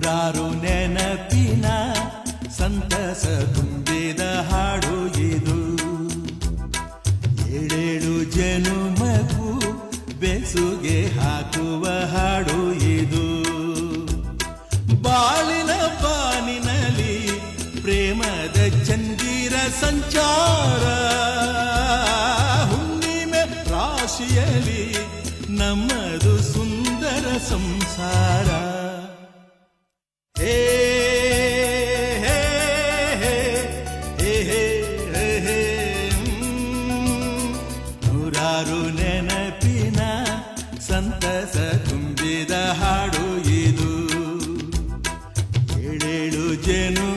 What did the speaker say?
ನೂರಾರು ನೆನಪಿನ ಸಂತಸ ತುಂಬಿದ ಹಾಡು ಇದು. ಏಳೇಳು ಜನುಮಗೂ ಬೆಸುಗೆ ಹಾಕುವ ಹಾಡು ಇದು. ಬಾಳಿನ ಬಾನಿನಲ್ಲಿ ಪ್ರೇಮದ ಚಂದಿರ ಸಂಚಾರ, ಹುಣ್ಣಿಮೆ ರಾಶಿಯಲ್ಲಿ ನಮ್ಮದು ಸುಂದರ ಸಂಸಾರ. ಹೇ ಹೇ ಹೇ ಹೇ ಹೇ ಹೇ ನೂರಾರು ನೆನಪಿನ ಸಂತಸ ತುಂಬಿದ ಹಾಡು ಇದು. ಏಳೇಳು ಜನು